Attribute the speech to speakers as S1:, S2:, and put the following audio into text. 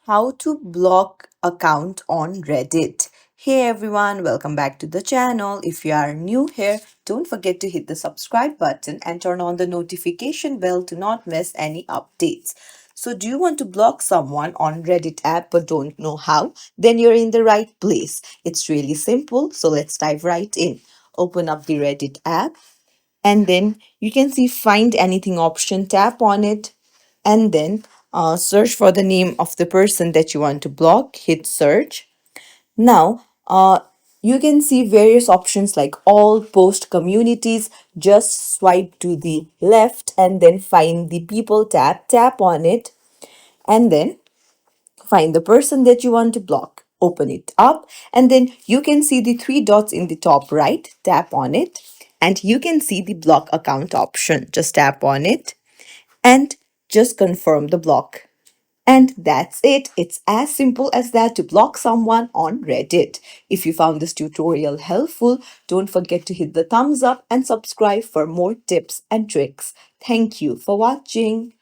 S1: How to block account on Reddit. Hey everyone, welcome back to the channel. If you are new here, don't forget to hit the subscribe button and turn on the notification bell to not miss any updates. So do you want to block someone on Reddit app but don't know how? Then you're in the right place. It's really simple, so let's dive right in. Open up the Reddit app and then you can see find anything option, tap on it, and then search for the name of the person that you want to block, hit search. Now you can see various options like all, post, communities. Just swipe to the left and then find the people tab, tap on it, and then find the person that you want to block, open it up, and then you can see the three dots in the top right, tap on it, and you can see the block account option. Just tap on it and just confirm the block. And that's it. It's as simple as that to block someone on Reddit. If you found this tutorial helpful, don't forget to hit the thumbs up and subscribe for more tips and tricks. Thank you for watching.